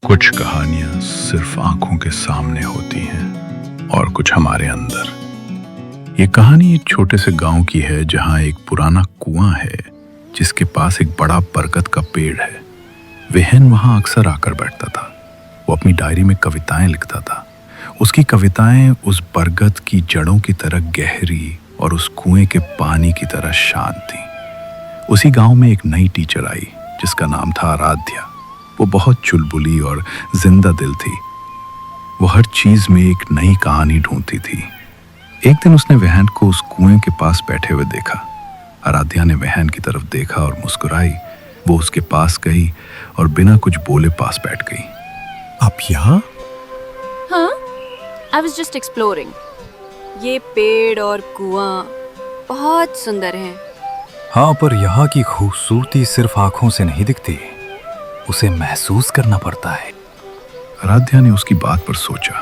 कुछ कहानियां सिर्फ आंखों के सामने होती हैं और कुछ हमारे अंदर। ये कहानी एक छोटे से गांव की है जहां एक पुराना कुआं है जिसके पास एक बड़ा बरगद का पेड़ है। वेहन वहां अक्सर आकर बैठता था। वो अपनी डायरी में कविताएं लिखता था। उसकी कविताएं उस बरगद की जड़ों की तरह गहरी और उस कुएं के पानी की तरह शांत थी। उसी गांव में एक नई टीचर आई जिसका नाम था आराध्या। वो बहुत चुलबुली और जिंदा दिल थी। वो हर चीज में एक नई कहानी ढूंढती थी। एक दिन उसने वहन को उस कुएं के पास बैठे हुए देखा। आराध्या ने वहन की तरफ देखा और मुस्कुराई। वो उसके पास गई और बिना कुछ बोले पास बैठ गई। आप यहाँ? हाँ, I was just exploring. ये पेड़ और कुआं बहुत सुंदर हैं। हाँ, पर यहाँ की खूबसूरती सिर्फ आंखों से नहीं दिखती, उसे महसूस करना पड़ता है। आराध्या ने उसकी बात पर सोचा।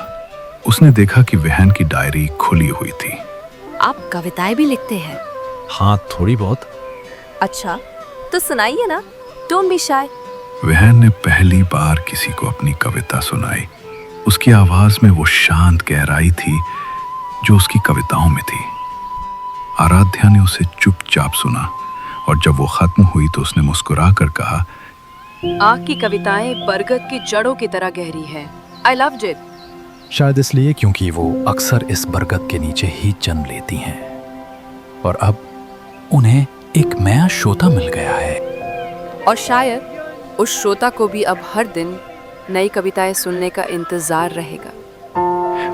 उसने देखा कि वहन की डायरी खुली हुई थी। आप कविताएं भी लिखते हैं? हाँ, थोड़ी बहुत। अच्छा, तो सुनाइए ना। Don't be shy. वहन ने पहली बार किसी को अपनी कविता सुनाई। उसकी आवाज में वो शांत गहराई थी जो उसकी कविताओं में थी। आराध्या ने उसे चुपचाप सुना और जब वो खत्म हुई तो उसने मुस्कुरा कर कहा, आग की कविताएं बरगद की जड़ों की तरह गहरी है। I loved it. शायद इसलिए क्योंकि वो अक्सर इस बरगद के नीचे ही जन्म लेती हैं और अब उन्हें एक नया श्रोता मिल गया है। और शायद उस श्रोता को भी अब हर दिन नई कविताएं सुनने का इंतजार रहेगा।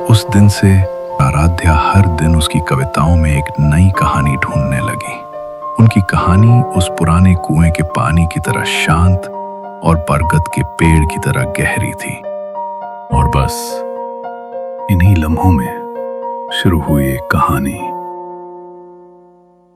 उस दिन से आराध्या हर दिन उसकी कविताओं में एक नई कहानी ढूंढने लगी। उनकी कहानी उस पुराने कुएं के पानी की तरह शांत और बरगद के पेड़ की तरह गहरी थी। और बस इन्हीं लम्हों में शुरू हुई एक कहानी।